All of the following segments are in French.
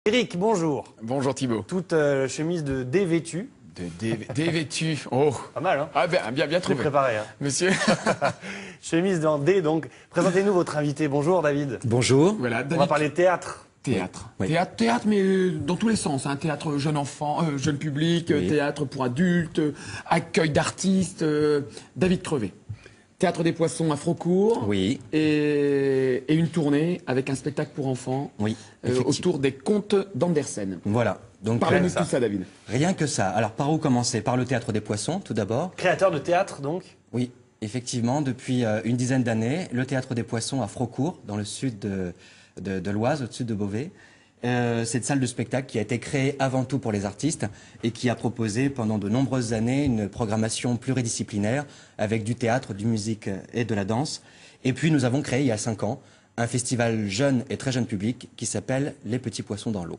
Eric, bonjour. Bonjour Thibaut. Toute chemise de dévêtu. Dévêtu. Oh. Pas mal, hein? Ah bien trouvé. Préparé, hein. Monsieur. Chemise en D, donc. Présentez-nous votre invité. Bonjour, David. Bonjour. Voilà, David. On va parler théâtre. Théâtre. Oui. Théâtre, mais dans tous les sens. Hein. Théâtre jeune enfant, jeune public, Oui. théâtre pour adultes, accueil d'artistes. David Crevé. Théâtre des Poissons à Frocourt. Oui. Et une tournée avec un spectacle pour enfants. Oui, effectivement. autour des contes d'Andersen. Voilà. Donc, Parlez-nous de ça. tout ça, David. rien que ça. Alors, par où commencer? Par le Théâtre des Poissons, tout d'abord. Créateur de théâtre, donc. Oui, effectivement, depuis une dizaine d'années, le Théâtre des Poissons à Frocourt, dans le sud de l'Oise, au-dessus de Beauvais. Cette salle de spectacle qui a été créée avant tout pour les artistes et qui a proposé pendant de nombreuses années une programmation pluridisciplinaire avec du théâtre, du musique et de la danse. Et puis nous avons créé il y a 5 ans un festival jeune et très jeune public qui s'appelle Les Petits Poissons dans l'eau.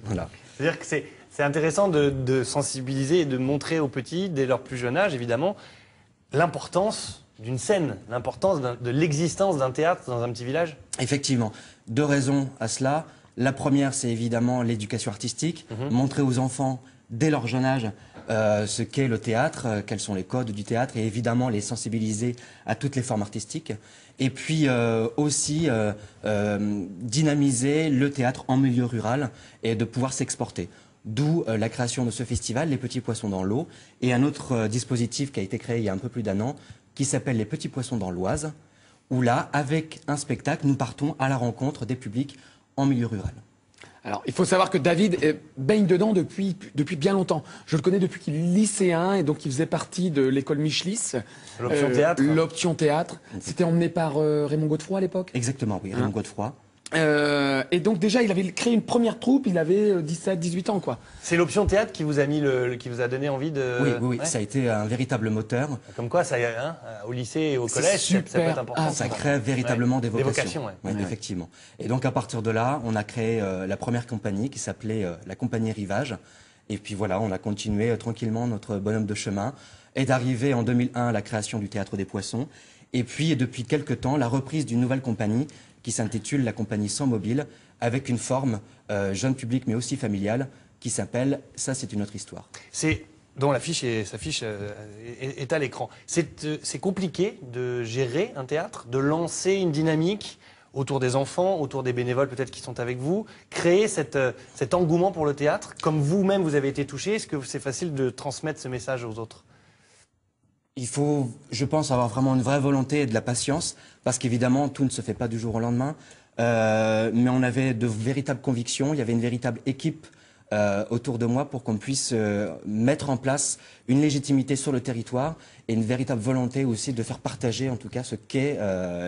Voilà. C'est-à-dire que c'est intéressant de sensibiliser et de montrer aux petits, dès leur plus jeune âge, évidemment, l'importance d'une scène, l'importance de l'existence d'un théâtre dans un petit village. Effectivement, 2 raisons à cela. La première, c'est évidemment l'éducation artistique, montrer aux enfants dès leur jeune âge ce qu'est le théâtre, quels sont les codes du théâtre, et évidemment les sensibiliser à toutes les formes artistiques. Et puis aussi dynamiser le théâtre en milieu rural et de pouvoir s'exporter. D'où la création de ce festival, Les Petits Poissons dans l'eau, et un autre dispositif qui a été créé il y a un peu plus d'1 an, qui s'appelle Les Petits Poissons dans l'Oise, où là, avec un spectacle, nous partons à la rencontre des publics en milieu rural. Alors, il faut savoir que David baigne dedans depuis bien longtemps. Je le connais depuis qu'il est lycéen et donc il faisait partie de l'école Michelis. L'option théâtre. L'option théâtre. C'était emmené par Raymond Godefroy à l'époque. Exactement, oui, Raymond Godefroy. Et donc déjà, il avait créé une première troupe, il avait 17, 18 ans, quoi. C'est l'option théâtre qui vous a qui vous a donné envie de. Oui, Ouais. ça a été un véritable moteur. Comme quoi, ça, hein, au lycée et au C'est collège, ça peut super. être important. Ça crée véritablement des vocations. vocations, ouais. Ouais, effectivement. Et donc à partir de là, on a créé la première compagnie qui s'appelait la compagnie Rivage. Et puis voilà, on a continué tranquillement notre bonhomme de chemin. Et d'arriver en 2001 à la création du Théâtre des Poissons. Et puis depuis quelques temps, la reprise d'une nouvelle compagnie qui s'intitule la compagnie Sans Mobile, avec une forme jeune public mais aussi familiale, qui s'appelle Ça c'est une autre histoire. Dont l'affiche s'affiche est à l'écran. C'est compliqué de gérer un théâtre, de lancer une dynamique autour des enfants, autour des bénévoles peut-être qui sont avec vous, créer cet engouement pour le théâtre. Comme vous-même vous avez été touché, est-ce que c'est facile de transmettre ce message aux autres? Il faut, je pense, avoir vraiment une vraie volonté et de la patience, parce qu'évidemment, tout ne se fait pas du jour au lendemain. Mais on avait de véritables convictions, il y avait une véritable équipe autour de moi pour qu'on puisse mettre en place une légitimité sur le territoire et une véritable volonté aussi de faire partager, en tout cas, ce qu'est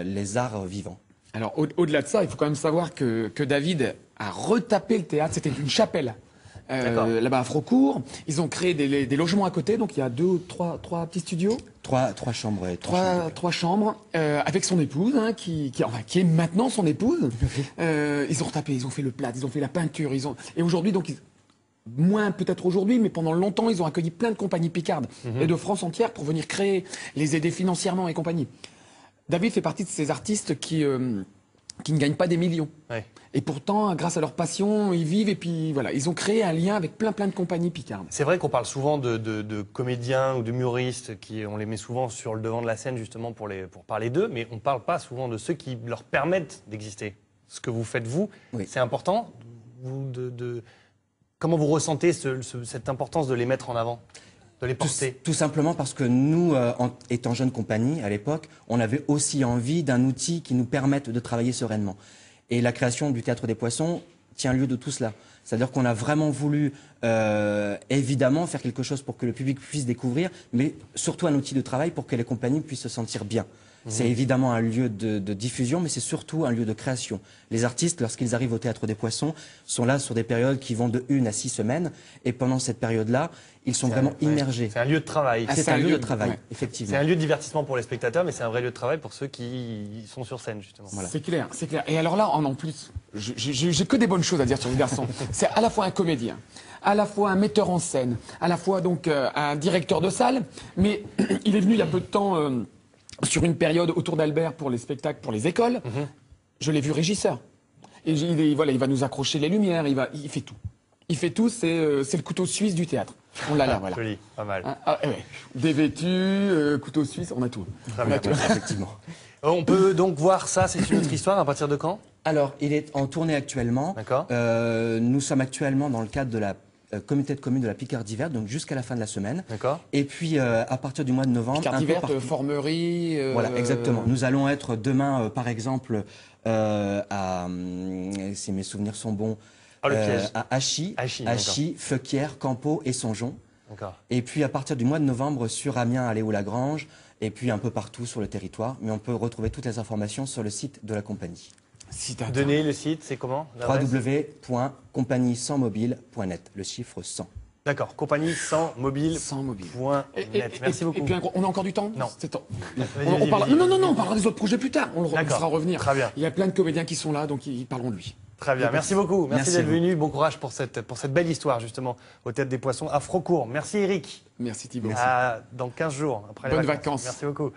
les arts vivants. Alors, au-delà de ça, il faut quand même savoir que David a retapé le théâtre, c'était une chapelle. Là-bas à Frocourt, ils ont créé des logements à côté, donc il y a trois petits studios. Trois chambres. Trois chambres, avec son épouse, hein, qui est maintenant son épouse. Ils ont retapé, ils ont fait le plâtre, ils ont fait la peinture, et aujourd'hui, donc, moins peut-être aujourd'hui, mais pendant longtemps, ils ont accueilli plein de compagnies picardes et de France entière pour venir créer, les aider financièrement et compagnie. David fait partie de ces artistes qui ne gagnent pas des millions. Ouais. Et pourtant, grâce à leur passion, ils vivent et puis voilà, ils ont créé un lien avec plein de compagnies picardes. C'est vrai qu'on parle souvent de comédiens ou d'humoristes, on les met souvent sur le devant de la scène justement pour parler d'eux, mais on ne parle pas souvent de ceux qui leur permettent d'exister. Ce que vous faites vous, oui. C'est important. Comment vous ressentez cette importance de les mettre en avant, de les porter? Tout simplement parce que nous, étant jeune compagnie à l'époque, on avait aussi envie d'un outil qui nous permette de travailler sereinement. Et la création du Théâtre des Poissons tient lieu de tout cela. C'est-à-dire qu'on a vraiment voulu, évidemment, faire quelque chose pour que le public puisse découvrir, mais surtout un outil de travail pour que les compagnies puissent se sentir bien. C'est évidemment un lieu de diffusion, mais c'est surtout un lieu de création. Les artistes, lorsqu'ils arrivent au Théâtre des Poissons, sont là sur des périodes qui vont de 1 à 6 semaines, et pendant cette période-là, ils sont vraiment immergés. C'est un lieu de travail. C'est un lieu de travail, effectivement. C'est un lieu de divertissement pour les spectateurs, mais c'est un vrai lieu de travail pour ceux qui sont sur scène, justement. Voilà. C'est clair, c'est clair. Et alors là, en plus, j'ai que des bonnes choses à dire sur ce garçon. C'est à la fois un comédien, à la fois un metteur en scène, à la fois donc un directeur de salle, mais il est venu il y a peu de temps sur une période autour d'Albert pour les spectacles, pour les écoles. Je l'ai vu régisseur. Et voilà, il va nous accrocher les lumières, il fait tout. Il fait tout, c'est le couteau suisse du théâtre. On l'a là, voilà. Joli, pas mal. Ouais. Dévêtu, couteau suisse, on a tout. Très bien. Effectivement. On peut donc voir ça, c'est une autre histoire, à partir de quand? Alors, il est en tournée actuellement. D'accord. Nous sommes actuellement dans le cadre de la communauté de communes de la Picardie verte, donc jusqu'à la fin de la semaine. D'accord. Et puis, à partir du mois de novembre... Picardie un peu verte, partout. Formerie... Voilà, exactement. Nous allons être demain, par exemple, si mes souvenirs sont bons, Ah, le piège. à Achy, Achy, Feuquières, Campeau et Songeon. D'accord. Et puis à partir du mois de novembre sur Amiens, à Léo-Lagrange, et puis un peu partout sur le territoire. Mais on peut retrouver toutes les informations sur le site de la compagnie. Donnez le site, c'est comment? www.compagnie-sans-mobile.net, le chiffre 100. D'accord, compagnie sans mobile. Sans mobile. Merci beaucoup. Et puis, on a encore du temps? Non. C'est temps. Vas-y, On parle... vas-y. Non, on parlera des autres projets plus tard. On le D'accord. fera revenir. Très bien. Il y a plein de comédiens qui sont là, donc parlons de lui. Très bien, merci beaucoup. Merci Merci d'être à vous. venu. Bon courage pour cette belle histoire, justement, aux Têtes des Poissons à Frocourt. Merci Eric. Merci Thibault. À dans 15 jours, après les Bonnes vacances. vacances. Merci beaucoup.